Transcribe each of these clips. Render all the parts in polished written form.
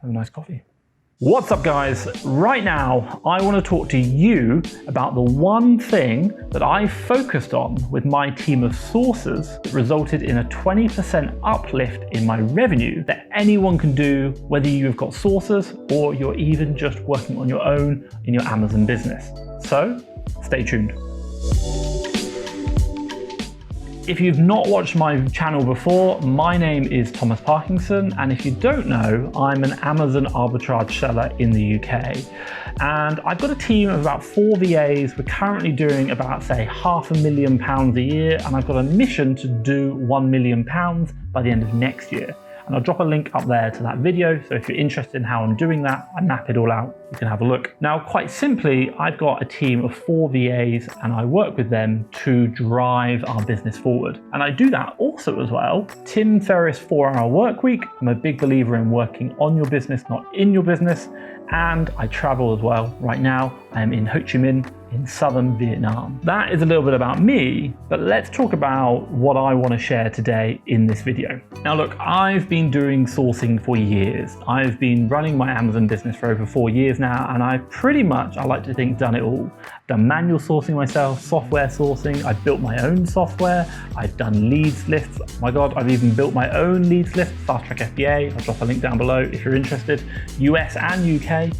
have a nice coffee. What's up guys? Right now, I want to talk to you about the one thing that I focused on with my team of sourcers that resulted in a 20% uplift in my revenue that anyone can do, whether you've got sourcers or you're even just working on your own in your Amazon business. So stay tuned. If you've not watched my channel before, my name is Thomas Parkinson, and if you don't know, I'm an Amazon arbitrage seller in the UK. And I've got a team of about 4 VAs. We're currently doing about, say, £500,000 a year, and I've got a mission to do £1 million by the end of next year. And I'll drop a link up there to that video, so if you're interested in how I'm doing that, I map it all out, you can have a look. Now, quite simply, I've got a team of 4 VAs and I work with them to drive our business forward. And I do that also as well. Tim Ferriss 4-hour work week. I'm a big believer in working on your business, not in your business. And I travel as well. Right now, I am in Ho Chi Minh in southern Vietnam. That is a little bit about me, but let's talk about what I want to share today in this video. Now look, I've been doing sourcing for years. I've been running my Amazon business for over 4 years now, and I've pretty much, I like to think, done it all. I've done manual sourcing myself, software sourcing, I've built my own software, I've done leads lists. Oh my God, I've even built my own leads list, FastTrackFBA. I'll drop a link down below if you're interested, US and UK.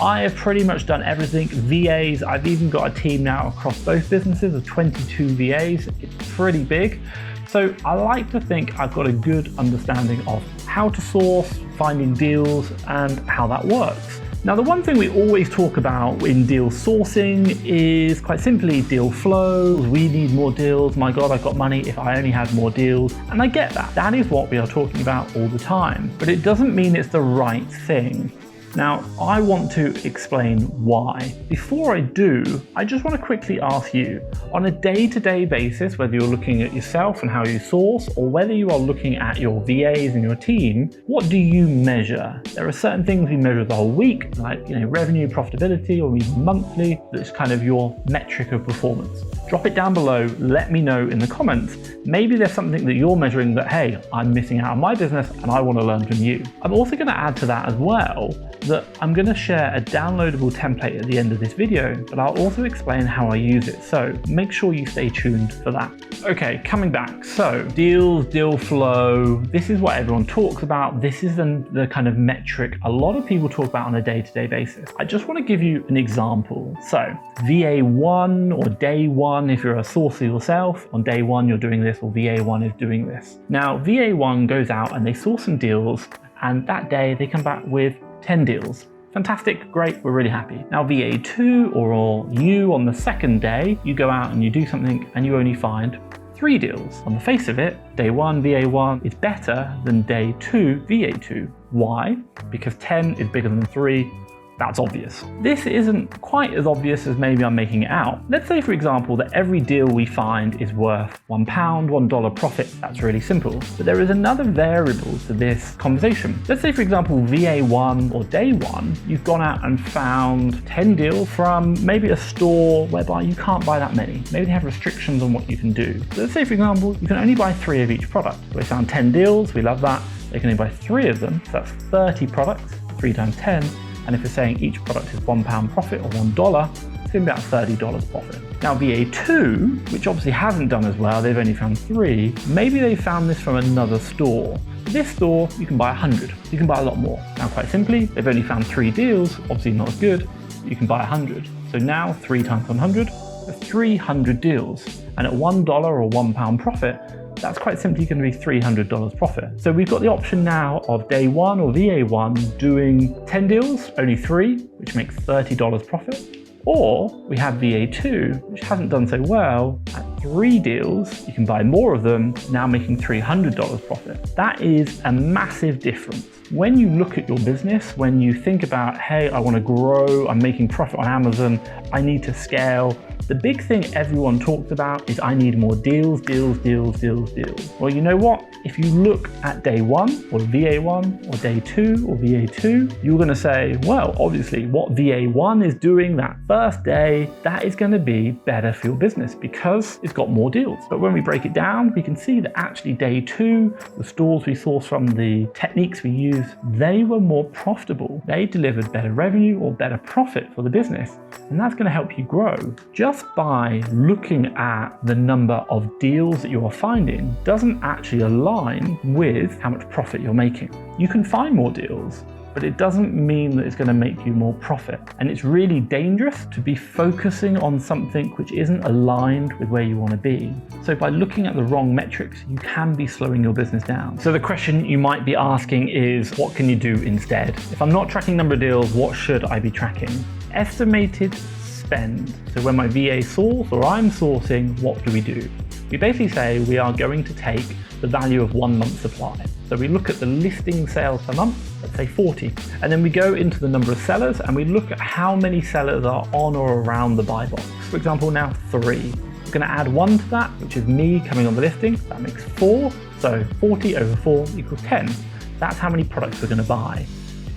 I have pretty much done everything. VAs, I've even got a team now across both businesses of 22 VAs. It's pretty big. So I like to think I've got a good understanding of how to source, finding deals, and how that works. Now, the one thing we always talk about in deal sourcing is quite simply deal flow. We need more deals. My God, I've got money if I only had more deals. And I get that. That is what we are talking about all the time. But it doesn't mean it's the right thing. Now, I want to explain why. Before I do, I just want to quickly ask you, on a day-to-day basis, whether you're looking at yourself and how you source, or whether you are looking at your VAs and your team, what do you measure? There are certain things we measure the whole week, like revenue, profitability, or even monthly. That's kind of your metric of performance. Drop it down below, let me know in the comments. Maybe there's something that you're measuring that, hey, I'm missing out on my business and I want to learn from you. I'm also going to add to that as well that I'm going to share a downloadable template at the end of this video, but I'll also explain how I use it. So make sure you stay tuned for that. Okay, coming back. So deals, deal flow, this is what everyone talks about. This is the kind of metric a lot of people talk about on a day-to-day basis. I just want to give you an example. So VA1 or day one, if you're a sourcer yourself, on day one you're doing this, or VA1 is doing this. Now VA1 goes out and they source some deals, and that day they come back with 10 deals. Fantastic, great, we're really happy. Now VA2 or you on the second day, you go out and you do something and you only find 3 deals. On the face of it, day 1 VA1 is better than day 2 VA2. Why? Because 10 is bigger than 3. That's obvious. This isn't quite as obvious as maybe I'm making it out. Let's say, for example, that every deal we find is worth £1, $1 profit. That's really simple. But there is another variable to this conversation. Let's say, for example, VA1 or day 1, you've gone out and found 10 deals from maybe a store whereby you can't buy that many. Maybe they have restrictions on what you can do. So let's say, for example, you can only buy 3 of each product. So we found 10 deals, we love that. They can only buy 3 of them, so that's 30 products, 3 times 10. And if we're saying each product is £1 profit or $1, it's going to be about $30 profit. Now VA2, which obviously hasn't done as well, they've only found 3, maybe they found this from another store. This store, you can buy 100, you can buy a lot more. Now quite simply, they've only found 3 deals, obviously not as good, you can buy 100. So now 3 times 100, 300 deals. And at $1 or £1 profit, that's quite simply going to be $300 profit. So we've got the option now of day 1 or VA1 doing 10 deals, only 3, which makes $30 profit. Or we have VA2, which hasn't done so well. At 3 deals, you can buy more of them, now making $300 profit. That is a massive difference. When you look at your business, when you think about, hey, I want to grow, I'm making profit on Amazon, I need to scale. The big thing everyone talks about is I need more deals, deals, deals, deals, deals. Well, you know what? If you look at day one or VA1 or day two or VA2, you're going to say, well, obviously what VA1 is doing that first day, that is going to be better for your business because it's got more deals. But when we break it down, we can see that actually day two, the stores we sourced from, the techniques we used, they were more profitable. They delivered better revenue or better profit for the business. And that's going to help you grow. Just by looking at the number of deals that you are finding doesn't actually align with how much profit you're making. You can find more deals, but it doesn't mean that it's going to make you more profit. And it's really dangerous to be focusing on something which isn't aligned with where you want to be. So by looking at the wrong metrics, you can be slowing your business down. So the question you might be asking is, what can you do instead? If I'm not tracking number of deals, what should I be tracking? Estimated spend. So when my VA source or I'm sourcing, what do? We basically say we are going to take the value of 1 month's supply. So we look at the listing sales per month, let's say 40, and then we go into the number of sellers and we look at how many sellers are on or around the buy box. For example, now 3. We're going to add 1 to that, which is me coming on the listing. That makes 4. So 40 over 4 equals 10. That's how many products we're going to buy.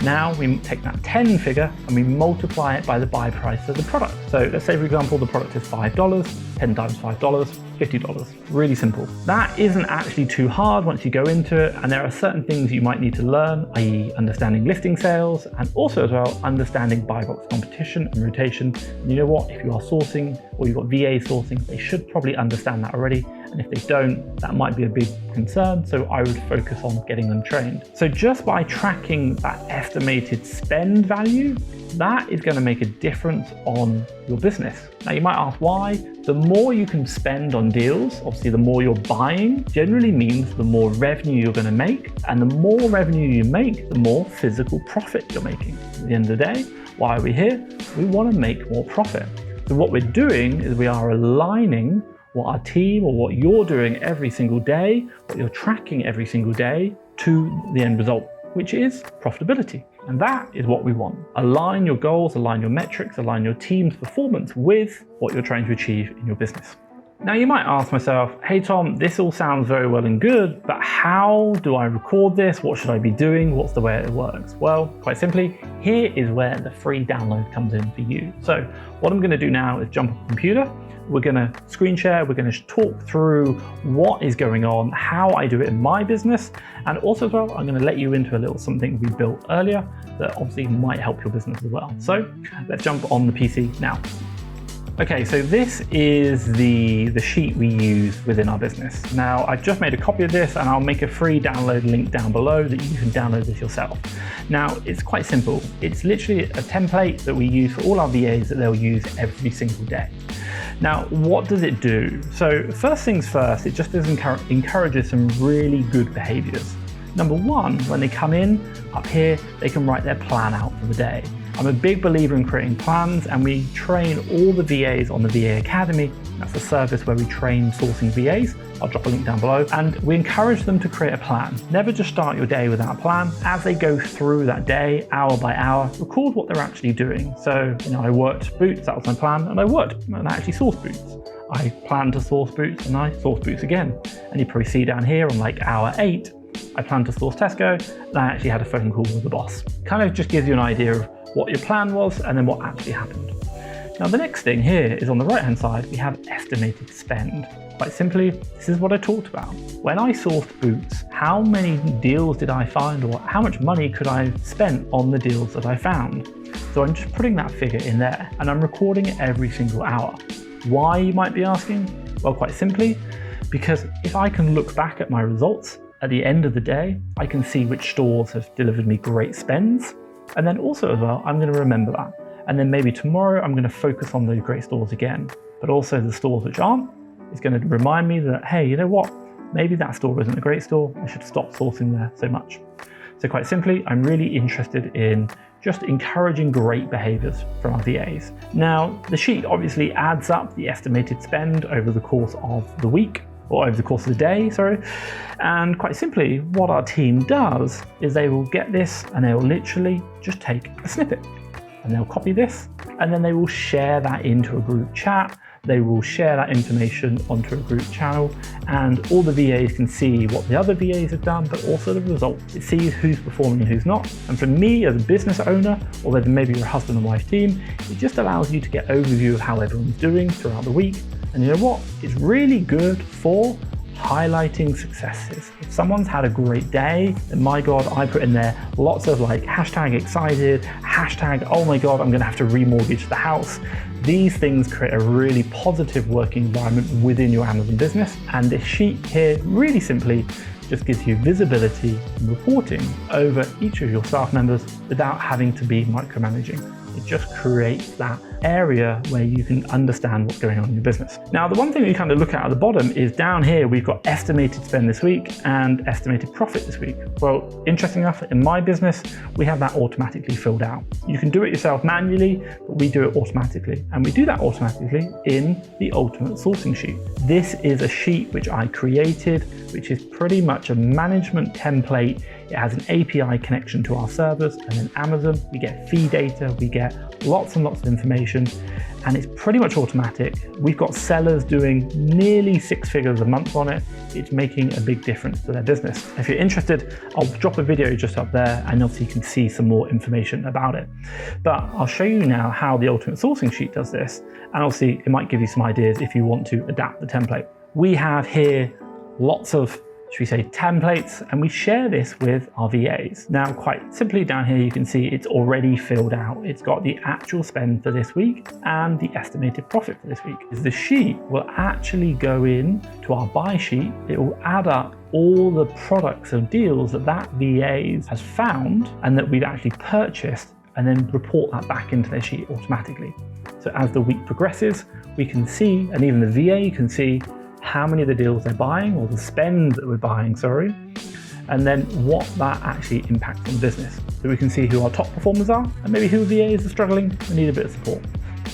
Now we take that 10 figure and we multiply it by the buy price of the product. So let's say, for example, the product is $5, 10 times $5, $50. Really simple. That isn't actually too hard once you go into it, and there are certain things you might need to learn, i.e. understanding listing sales, and also as well understanding buy box competition and rotation. And you know what, if you are sourcing or you've got VA sourcing, they should probably understand that already. And if they don't, that might be a big concern. So I would focus on getting them trained. So just by tracking that estimated spend value, that is going to make a difference on your business. Now you might ask why. The more you can spend on deals, obviously the more you're buying, generally means the more revenue you're going to make. And the more revenue you make, the more physical profit you're making. At the end of the day, why are we here? We want to make more profit. So what we're doing is we are aligning what our team or what you're doing every single day, what you're tracking every single day, to the end result, which is profitability. And that is what we want. Align your goals, align your metrics, align your team's performance with what you're trying to achieve in your business. Now you might ask myself, hey Tom, this all sounds very well and good, but how do I record this? What should I be doing? What's the way it works? Well, quite simply, here is where the free download comes in for you. So what I'm going to do now is jump on the computer. We're going to screen share, we're going to talk through what is going on, how I do it in my business, and also as well, I'm going to let you into a little something we built earlier that obviously might help your business as well. So let's jump on the PC now. Okay, so this is the sheet we use within our business. Now, I've just made a copy of this and I'll make a free download link down below that you can download this yourself. Now, it's quite simple. It's literally a template that we use for all our VAs that they'll use every single day. Now, what does it do? So first things first, it just encourages some really good behaviors. Number one, when they come in up here, they can write their plan out for the day. I'm a big believer in creating plans, and we train all the VAs on the VA Academy. That's a service where we train sourcing VAs. I'll drop a link down below. And we encourage them to create a plan. Never just start your day without a plan. As they go through that day, hour by hour, record what they're actually doing. So, I worked boots, that was my plan, and I worked and I actually sourced boots. I planned to source boots and I sourced boots again. And you probably see down here on like hour 8, I planned to source Tesco, and I actually had a phone call with the boss. Kind of just gives you an idea of what your plan was and then what actually happened. Now the next thing here is on the right hand side, we have estimated spend. Quite simply, this is what I talked about. When I sourced boots, how many deals did I find, or how much money could I have spent on the deals that I found? So I'm just putting that figure in there and I'm recording it every single hour. Why, you might be asking? Well, quite simply, because if I can look back at my results at the end of the day, I can see which stores have delivered me great spends. And then also as well, I'm going to remember that. And then maybe tomorrow I'm going to focus on those great stores again. But also the stores which aren't, it's going to remind me that, hey, you know what? Maybe that store isn't a great store. I should stop sourcing there so much. So quite simply, I'm really interested in just encouraging great behaviors from our VAs. Now, the sheet obviously adds up the estimated spend over the course of the week, or over the course of the day, sorry. And quite simply, what our team does is they will get this and they will literally just take a snippet and they'll copy this, and then they will share that into a group chat. They will share that information onto a group channel, and all the VAs can see what the other VAs have done, but also the results. It sees who's performing and who's not. And for me as a business owner, or whether maybe you're a husband and wife team, it just allows you to get an overview of how everyone's doing throughout the week. And you know what? It's really good for highlighting successes. If someone's had a great day, then my God, I put in there lots of like hashtag excited, hashtag, oh my God, I'm gonna have to remortgage the house. These things create a really positive working environment within your Amazon business. And this sheet here, really simply, just gives you visibility and reporting over each of your staff members without having to be micromanaging. It just creates that area where you can understand what's going on in your business. Now, the one thing you kind of look at the bottom is down here, we've got estimated spend this week and estimated profit this week. Well, interesting enough, in my business, we have that automatically filled out. You can do it yourself manually, but we do it automatically. And we do that automatically in the ultimate sourcing sheet. This is a sheet which I created, which is pretty much a management template. It has an API connection to our servers, and in Amazon, we get fee data, we get lots and lots of information, and it's pretty much automatic. We've got sellers doing nearly 6 figures a month on it. It's making a big difference to their business. If you're interested, I'll drop a video just up there, and obviously you can see some more information about it. But I'll show you now how the ultimate sourcing sheet does this, and obviously it might give you some ideas if you want to adapt the template. We have here lots of, should we say, templates, and we share this with our VAs. Now, quite simply down here, you can see it's already filled out. It's got the actual spend for this week and the estimated profit for this week. The sheet will actually go in to our buy sheet. It will add up all the products and deals that VA has found and that we've actually purchased, and then report that back into their sheet automatically. So as the week progresses, we can see, and even the VA can see, how many of the deals they're buying, or the spend that we're buying, sorry, and then what that actually impacts on the business. So we can see who our top performers are, and maybe who VAs are struggling and need a bit of support.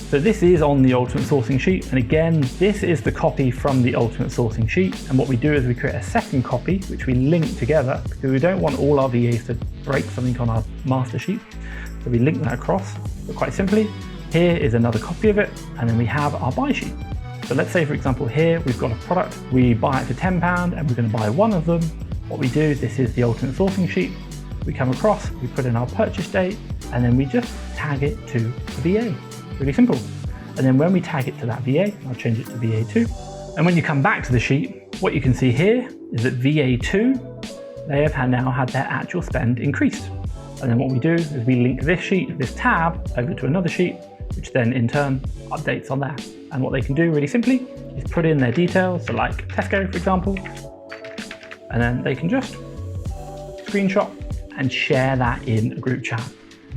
So this is on the ultimate sourcing sheet, and again, this is the copy from the ultimate sourcing sheet, and what we do is we create a second copy which we link together, because we don't want all our VAs to break something on our master sheet. So we link that across, but quite simply, here is another copy of it, and then we have our buy sheet. So let's say, for example, here we've got a product, we buy it for £10 and we're going to buy one of them. What we do, this is the ultimate sourcing sheet. We come across, we put in our purchase date, and then we just tag it to the VA. Really simple. And then when we tag it to that VA, I'll change it to VA2. And when you come back to the sheet, what you can see here is that VA2, they have now had their actual spend increased. And then what we do is we link this sheet, this tab, over to another sheet, which then in turn updates on that. And what they can do really simply is put in their details, so like Tesco, for example, and then they can just screenshot and share that in a group chat.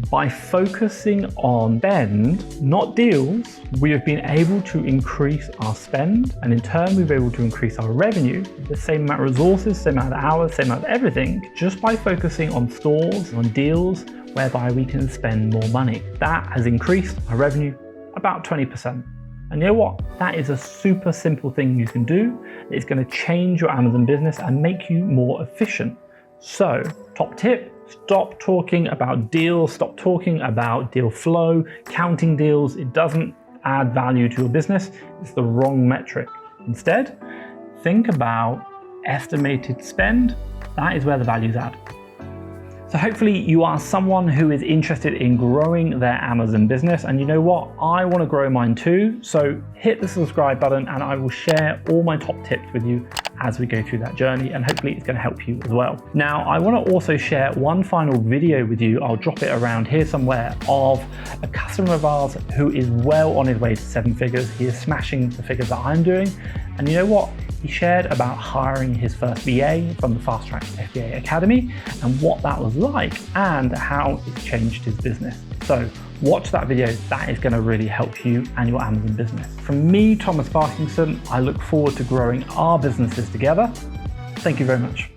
By focusing on spend, not deals, we have been able to increase our spend, and in turn we've been able to increase our revenue, the same amount of resources, same amount of hours, same amount of everything, just by focusing on stores, on deals, whereby we can spend more money. That has increased our revenue about 20%. And you know what? That is a super simple thing you can do. It's going to change your Amazon business and make you more efficient. So, top tip, stop talking about deals, stop talking about deal flow, counting deals. It doesn't add value to your business. It's the wrong metric. Instead, think about estimated spend. That is where the value is at. So hopefully you are someone who is interested in growing their Amazon business, and you know what? I want to grow mine too. So hit the subscribe button and I will share all my top tips with you as we go through that journey, and hopefully it's going to help you as well. Now, I want to also share one final video with you. I'll drop it around here somewhere, of a customer of ours who is well on his way to 7 figures. He is smashing the figures that I'm doing. And you know what? He shared about hiring his first VA from the FastTrackFBA Academy and what that was like and how it changed his business. So watch that video. That is going to really help you and your Amazon business. From me, Thomas Parkinson, I look forward to growing our businesses together. Thank you very much.